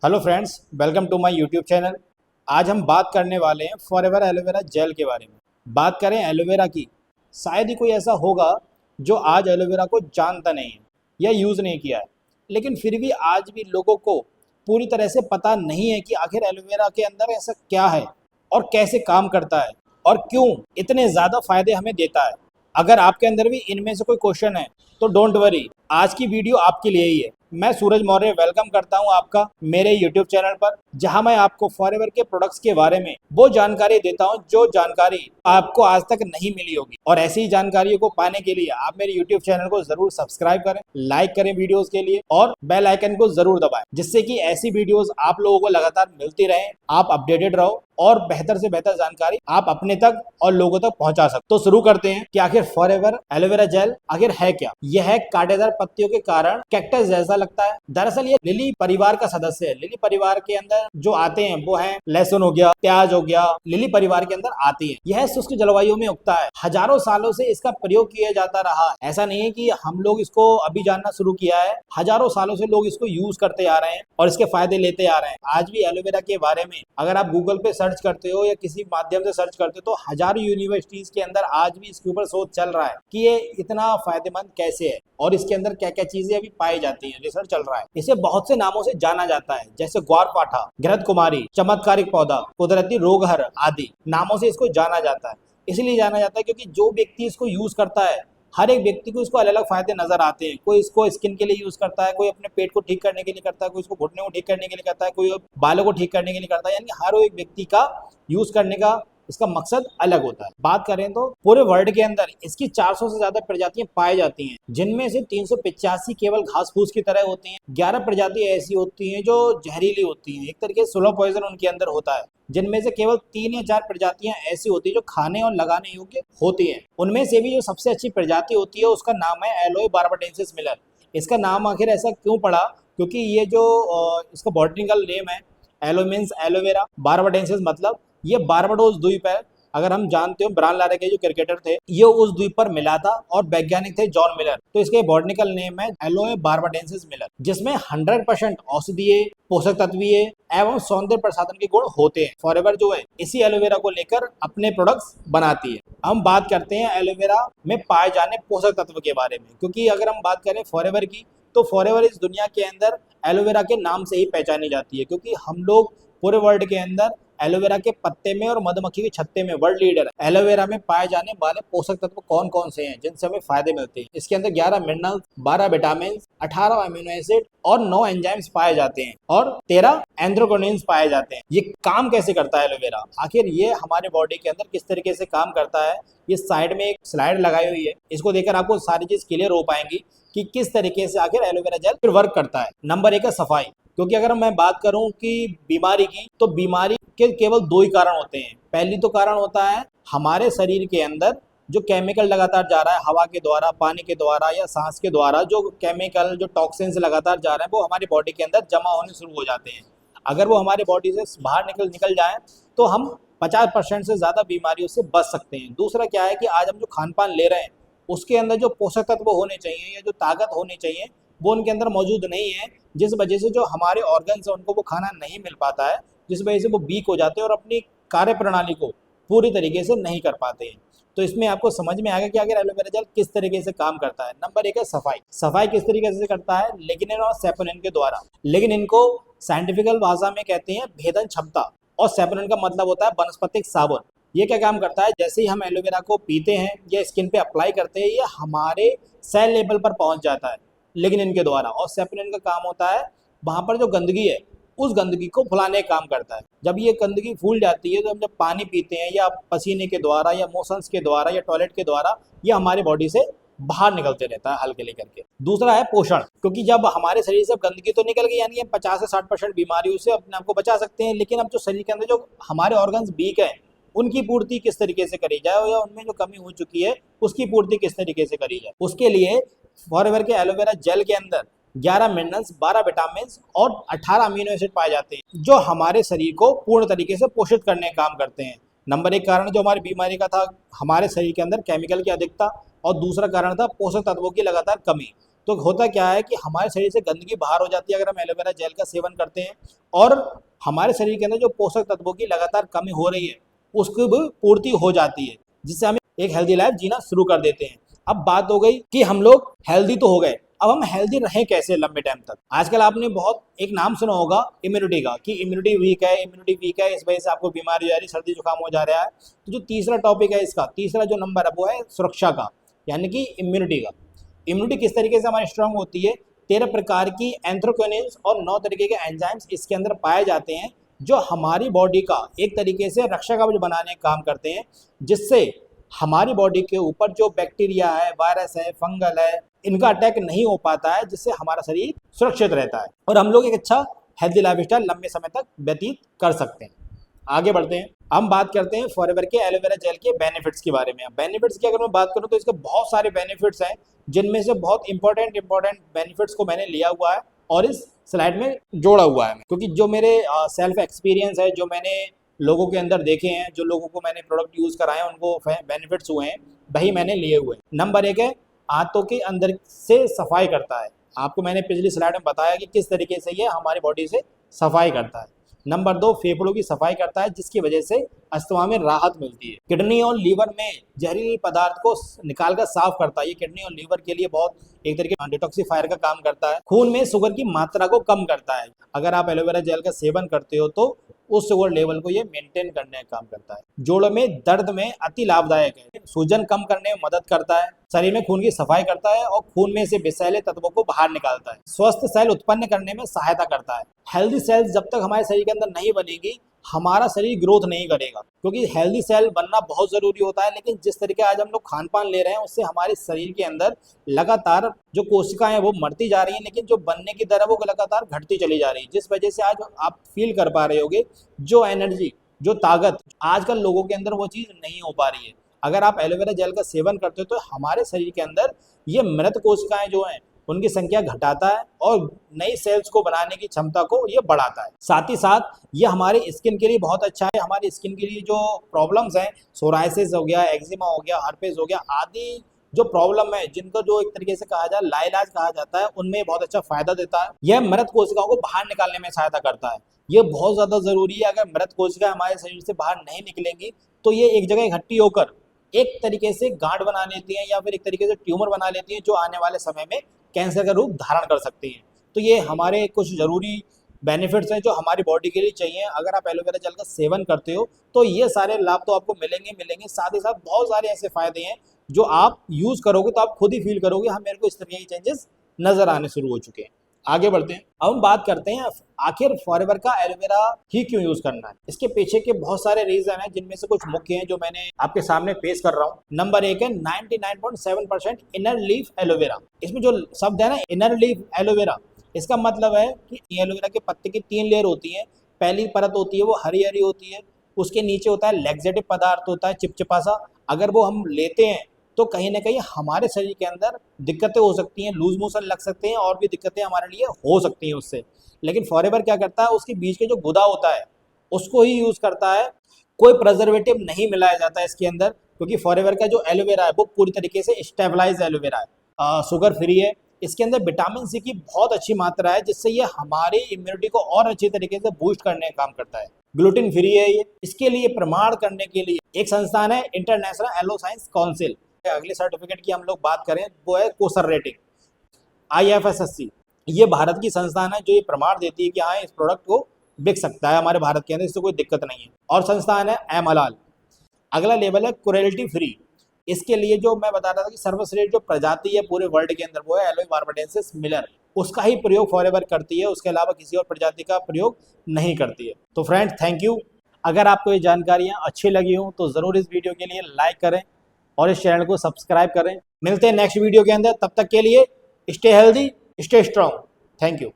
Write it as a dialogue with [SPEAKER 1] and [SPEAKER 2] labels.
[SPEAKER 1] Hello friends, welcome to my YouTube channel. आज हम बात करने वाले हैं फॉरएवर एलोवेरा जेल के बारे में। बात करें एलोवेरा की, शायद ही कोई ऐसा होगा जो आज एलोवेरा को जानता नहीं है या यूज़ नहीं किया है, लेकिन फिर भी आज भी लोगों को पूरी तरह से पता नहीं है कि आखिर एलोवेरा के अंदर ऐसा क्या है और कैसे काम करता है और क्यों इतने ज़्यादा फायदे हमें देता है। अगर आपके अंदर भी इनमें से कोई क्वेश्चन है तो डोंट वरी, आज की वीडियो आपके लिए ही है। मैं सूरज मौर्य वेलकम करता हूं आपका मेरे यूट्यूब चैनल पर, जहां मैं आपको फॉरएवर के प्रोडक्ट्स के बारे में वो जानकारी देता हूं जो जानकारी आपको आज तक नहीं मिली होगी। और ऐसी ही जानकारियों को पाने के लिए आप मेरे यूट्यूब चैनल को जरूर सब्सक्राइब करें, लाइक करें वीडियोस के लिए और बेल आइकन को जरूर दबाएं, जिससे कि ऐसी वीडियोस आप लोगों को लगातार मिलती रहे, आप अपडेटेड रहो और बेहतर से बेहतर जानकारी आप अपने तक और लोगों तक पहुंचा सकते। तो शुरू करते हैं कि आखिर फॉरएवर एलोवेरा जेल आखिर है क्या। यह है कांटेदार पत्तियों के कारण कैक्टस जैसा लगता है। दरअसल ये लिली परिवार का सदस्य है। लिली परिवार के अंदर जो आते हैं वो है लहसुन हो गया, प्याज हो गया, लिली परिवार के अंदर आती है। यह शुष्क जलवायु में उगता है। हजारों सालों से इसका प्रयोग किया जाता रहा है। ऐसा नहीं है कि हम लोग इसको अभी जानना शुरू किया है, हजारों सालों से लोग इसको यूज करते आ रहे हैं और इसके फायदे लेते आ रहे हैं। आज भी एलोवेरा के बारे में अगर आप गूगल पे सर्च करते हो या किसी माध्यम से सर्च करते हो तो हजारों यूनिवर्सिटीज के अंदर आज भी इसके ऊपर शोध चल रहा है कि ये इतना फायदेमंद कैसे है और इसके अंदर क्या क्या चीजें अभी पाई जाती हैं। रिसर्च चल रहा है। इसे बहुत से नामों से जाना जाता है, जैसे ग्वारपाठा, घृत कुमारी, चमत्कारिक पौधा, कुदरती रोगहर आदि नामों से इसको जाना जाता है। इसलिए जाना जाता है क्योंकि जो व्यक्ति इसको यूज करता है, हर एक व्यक्ति को इसको अलग अलग फायदे नजर आते हैं। कोई इसको स्किन के लिए यूज करता है, कोई अपने पेट को ठीक करने के लिए करता है, कोई इसको घुटने को ठीक करने के लिए करता है, कोई बालों को ठीक करने के लिए करता है। यानी हर एक व्यक्ति का यूज करने का इसका मकसद अलग होता है। बात करें तो पूरे वर्ल्ड के अंदर इसकी 400 से ज्यादा प्रजातियां पाई जाती हैं, जिनमें से 385 केवल घास फूस की तरह होती हैं। 11 प्रजातियां ऐसी होती हैं जो जहरीली होती हैं, एक तरीके से स्लो पॉइजन उनके अंदर होता है। जिनमें से केवल 3 या 4 प्रजातियां ऐसी होती है जो खाने और लगाने योग्य होती हैं। उनमें से भी जो सबसे अच्छी प्रजाति होती है उसका नाम है एलोए बार्बाडेंसिस मिलर। इसका नाम आखिर ऐसा क्यों पड़ा? क्योंकि ये जो इसका बॉटनिकल नेम है, एलो मीन्स एलोवेरा, बार्बाडेंसिस मतलब ये बारबाडोस द्वीप है। अगर हम जानते हो ब्रायन लारा के जो क्रिकेटर थे, ये उस द्वीप पर मिला था और वैज्ञानिक थे जॉन मिलर। तो इसके बॉटनिकल नेम है एलोए बार्बाडेंसिस मिलर, जिसमें 100% औषधीय, पोषक तत्वीय एवं सौंदर्य प्रसाधन के गुण होते हैं। फॉरएवर जो है इसी एलोवेरा को लेकर अपने प्रोडक्ट्स बनाती है। हम बात करते हैं एलोवेरा में पाए जाने पोषक तत्व के बारे में, क्योंकि अगर हम बात करें फॉरएवर की तो फॉरएवर इस दुनिया के अंदर एलोवेरा के नाम से ही पहचानी जाती है, क्योंकि हम लोग पूरे वर्ल्ड के अंदर एलोवेरा के पत्ते में और मधुमक्खी के छत्ते में वर्ल्ड लीडर है। एलोवेरा में पाए जाने वाले पोषक तत्व कौन कौन से हैं जिनसे हमें फायदे मिलते हैं? इसके अंदर 11 मिनरल्स, 12 विटामिन, 18 अमीनो एसिड और 9 एंजाइम्स पाए जाते हैं और 13 एंथ्रोक्योनिन्स पाए जाते हैं। ये काम कैसे करता है एलोवेरा? आखिर ये हमारे बॉडी के अंदर किस तरीके से काम करता है, ये साइड में एक स्लाइड लगाई हुई है। इसको देखकर आपको सारी चीज क्लियर हो पाएंगी कि किस तरीके से आखिर एलोवेरा जेल फिर वर्क करता है। नंबर 1 है सफाई। क्योंकि अगर मैं बात करूं कि बीमारी की, तो बीमारी के केवल 2 ही कारण होते हैं। पहली तो कारण होता है हमारे शरीर के अंदर जो केमिकल लगातार जा रहा है, हवा के द्वारा, पानी के द्वारा या सांस के द्वारा जो केमिकल, जो टॉक्सिन्स लगातार जा रहे हैं वो हमारी बॉडी के अंदर जमा होने शुरू हो जाते हैं। अगर वो हमारे बॉडी से बाहर निकल जाए तो हम 50% से ज़्यादा बीमारियों से बच सकते हैं। दूसरा क्या है कि आज हम जो खान पान ले रहे हैं उसके अंदर जो पोषक तत्व होने चाहिए या जो ताकत होनी चाहिए वो उनके अंदर मौजूद नहीं है, जिस वजह से जो हमारे ऑर्गन्स है उनको वो खाना नहीं मिल पाता है, जिस वजह से वो वीक हो जाते हैं और अपनी कार्य प्रणाली को पूरी तरीके से नहीं कर पाते हैं। तो इसमें आपको समझ में आ गया कि अगर एलोवेरा जेल किस तरीके से काम करता है। नंबर 1 है सफाई। सफाई किस तरीके से करता है? लिग्निन और सेपोनिन के द्वारा। लिग्निन को साइंटिफिकल भाषा में कहते हैं भेदन क्षमता और सेपोनिन का मतलब होता है वनस्पतिक साबुन। ये क्या काम करता है? जैसे ही हम एलोवेरा को पीते हैं या स्किन पे अप्लाई करते हैं, ये हमारे सेल लेवल पर पहुंच जाता है लिग्निन के द्वारा। और सेपोनिन का काम होता है वहां पर जो गंदगी है उस गंदगी को फुलाने का काम करता है। जब ये गंदगी फूल जाती है तो हम जब पानी पीते हैं या पसीने के द्वारा या मोशंस के द्वारा या टॉयलेट के द्वारा, ये हमारे बॉडी से बाहर निकलते रहता है हल्के लेकर के। दूसरा है पोषण। क्योंकि जब हमारे शरीर से गंदगी तो निकल गई, यानी हम 50 से 60% बीमारियों से अपने आप को बचा सकते हैं, लेकिन अब जो शरीर के अंदर जो हमारे ऑर्गन्स वीक है उनकी पूर्ति किस तरीके से करी जाए या उनमें जो कमी हो चुकी है उसकी पूर्ति किस तरीके से करी जाए, उसके लिए फॉरएवर के एलोवेरा जेल के अंदर 11 मिनरल्स, 12 विटामिन और 18 अमीनो एसिड पाए जाते हैं जो हमारे शरीर को पूर्ण तरीके से पोषित करने का काम करते हैं। नंबर 1 कारण जो हमारी बीमारी का था हमारे शरीर के अंदर केमिकल की अधिकता, और दूसरा कारण था पोषक तत्वों की लगातार कमी। तो होता क्या है कि हमारे शरीर से गंदगी बाहर हो जाती है अगर हम एलोवेरा जेल का सेवन करते हैं, और हमारे शरीर के अंदर जो पोषक तत्वों की लगातार कमी हो रही है उसकी भी पूर्ति हो जाती है, जिससे हम एक हेल्दी लाइफ जीना शुरू कर देते हैं। अब बात हो गई कि हम लोग हेल्दी तो हो गए, अब हम हेल्दी रहें कैसे लंबे टाइम तक। आजकल आपने बहुत एक नाम सुना होगा इम्यूनिटी का, कि इम्यूनिटी वीक है, इम्यूनिटी वीक है, इस वजह से आपको बीमारी हो जा रही, सर्दी जुकाम हो जा रहा है। तो जो तीसरा टॉपिक है इसका, तीसरा जो नंबर है वो है सुरक्षा का, यानी कि इम्यूनिटी का। इम्यूनिटी किस तरीके से हमारी स्ट्रांग होती है? 13 प्रकार की एंथ्रोक्योनिन्स और 9 तरीके के एंजाइम्स इसके अंदर पाए जाते हैं, जो हमारी बॉडी का एक तरीके से रक्षा कवच बनाने का काम करते हैं, जिससे हमारी बॉडी के ऊपर जो बैक्टीरिया है, वायरस है, फंगल है, इनका अटैक नहीं हो पाता है, जिससे हमारा शरीर सुरक्षित रहता है और हम लोग एक अच्छा हेल्दी लाइफस्टाइल लंबे समय तक व्यतीत कर सकते हैं। आगे बढ़ते हैं, हम बात करते हैं फॉरएवर के एलोवेरा जेल के बेनिफिट्स के बारे में। बेनिफिट्स की अगर मैं बात करूं तो इसके बहुत सारे बेनिफिट्स हैं, जिनमें से बहुत इंपॉर्टेंट बेनिफिट्स को मैंने लिया हुआ है और इस स्लाइड में जोड़ा हुआ है, क्योंकि जो मेरे सेल्फ एक्सपीरियंस है, जो मैंने लोगों के अंदर देखे हैं, जो लोगों को मैंने प्रोडक्ट यूज कराए हैं, उनको बेनिफिट्स हुए हैं, वही मैंने लिए हुए हैं। नंबर 1 है, आंतों के अंदर से सफाई करता है। आपको मैंने पिछली स्लाइड में बताया कि किस तरीके से ये हमारी बॉडी से सफाई करता है। नंबर 2, फेफड़ों की सफाई करता है, जिसकी वजह से अस्थमा में राहत मिलती है। किडनी और लीवर में जहरीले पदार्थ को निकालकर साफ करता है। ये किडनी और लीवर के लिए बहुत एक तरीके का डिटॉक्सिफायर का काम करता है। खून में शुगर की मात्रा को कम करता है। अगर आप एलोवेरा जेल का सेवन करते हो तो उस शुगर लेवल को ये मेंटेन करने का काम करता है। जोड़ों में दर्द में अति लाभदायक है। सूजन कम करने में मदद करता है। शरीर में खून की सफाई करता है और खून में से विषैले तत्वों को बाहर निकालता है। स्वस्थ सेल उत्पन्न करने में सहायता करता है। हेल्दी सेल्स जब तक हमारे शरीर के अंदर नहीं बनेगी, हमारा शरीर ग्रोथ नहीं करेगा, क्योंकि हेल्दी सेल बनना बहुत जरूरी होता है। लेकिन जिस तरीके आज हम लोग खान पान ले रहे हैं, उससे हमारे शरीर के अंदर लगातार जो कोशिकाएं हैं वो मरती जा रही हैं, लेकिन जो बनने की दर है वो लगातार घटती चली जा रही है, जिस वजह से आज आप फील कर पा रहे होगे जो एनर्जी, जो ताकत आजकल लोगों के अंदर वो चीज़ नहीं हो पा रही है। अगर आप एलोवेरा जेल का सेवन करते हो तो हमारे शरीर के अंदर ये मृत कोशिकाएं जो हैं उनकी संख्या घटाता है और नई सेल्स को बनाने की क्षमता को ये बढ़ाता है। साथ ही साथ ये हमारी स्किन के लिए बहुत अच्छा है। हमारी स्किन के लिए जो प्रॉब्लम्स हैं, सोराइसिस हो गया, एक्जिमा हो गया, हर्पेस हो गया आदि जो प्रॉब्लम है, जिनको जो एक तरीके से कहा जाए लाइलाज कहा जाता है, उनमें बहुत अच्छा फायदा देता है। यह मृत कोशिकाओं को बाहर निकालने में सहायता करता है। ये बहुत ज़्यादा ज़रूरी है। अगर मृत कोशिकाएं हमारे शरीर से बाहर नहीं निकलेंगी तो ये एक जगह इकट्ठी होकर एक तरीके से गांठ बना लेती हैं या फिर एक तरीके से ट्यूमर बना लेती हैं, जो आने वाले समय में कैंसर का रूप धारण कर सकती हैं। तो ये हमारे कुछ ज़रूरी बेनिफिट्स हैं जो हमारी बॉडी के लिए चाहिए। अगर आप एलोवेरा जेल का सेवन करते हो तो ये सारे लाभ तो आपको मिलेंगे। साथ ही साथ बहुत सारे ऐसे फायदे हैं जो आप यूज़ करोगे तो आप खुद ही फील करोगे, हाँ मेरे को इस तरह के चेंजेस नज़र आने शुरू हो चुके हैं। आगे बढ़ते हैं, अब हम बात करते हैं आखिर फॉरएवर का एलोवेरा ही क्यों यूज करना है। इसके पीछे के बहुत सारे रीजन हैं, जिनमें से कुछ मुख्य हैं जो मैंने आपके सामने पेश कर रहा हूँ। नंबर 1 है 99.7% इनर लीफ एलोवेरा। इसमें जो शब्द है ना इनर लीफ एलोवेरा, इसका मतलब है कि एलोवेरा के पत्ते की 3 लेयर होती है। पहली परत होती है वो हरी हरी होती है, उसके नीचे होता है लैक्सेटिव पदार्थ होता है चिपचिपा सा। अगर वो हम लेते हैं तो कहीं ना कहीं हमारे शरीर के अंदर दिक्कतें हो सकती हैं, लूज मोशन लग सकते हैं और भी दिक्कतें हमारे लिए हो सकती हैं उससे। लेकिन फॉरएवर क्या करता है, उसके बीच के जो गुदा होता है उसको ही यूज करता है। कोई प्रिजर्वेटिव नहीं मिलाया जाता है इसके अंदर, क्योंकि फॉरएवर का जो एलोवेरा है वो पूरी तरीके से स्टेबलाइज एलोवेरा है, शुगर फ्री है। इसके अंदर विटामिन सी की बहुत अच्छी मात्रा है, जिससे ये हमारी इम्यूनिटी को और अच्छी तरीके से बूस्ट करने का काम करता है। ग्लूटेन फ्री है ये। इसके लिए प्रमाण करने के लिए एक संस्थान है इंटरनेशनल एलो साइंस काउंसिल। अगले सर्टिफिकेट की हम लोग बात करें वो है कोसर रेटिंग IFSC। ये भारत की संस्थान है जो ये प्रमाण देती है कि हाँ इस प्रोडक्ट को बिक सकता है हमारे भारत के अंदर, इससे कोई दिक्कत नहीं है। और संस्थान है एम हलाल। अगला लेवल है क्रुएल्टी फ्री। इसके लिए जो मैं बता रहा था कि सर्वश्रेष्ठ जो प्रजाति है पूरे वर्ल्ड के अंदर वो है एलोई बार्बाडेंसिस मिलर, उसका ही प्रयोग फॉरएवर करती है, उसके अलावा किसी और प्रजाति का प्रयोग नहीं करती है। तो फ्रेंड्स थैंक यू। अगर आपको ये जानकारियाँ अच्छी लगी हो तो ज़रूर इस वीडियो के लिए लाइक करें और इस चैनल को सब्सक्राइब करें। मिलते हैं नेक्स्ट वीडियो के अंदर, तब तक के लिए stay healthy, stay strong. Thank you.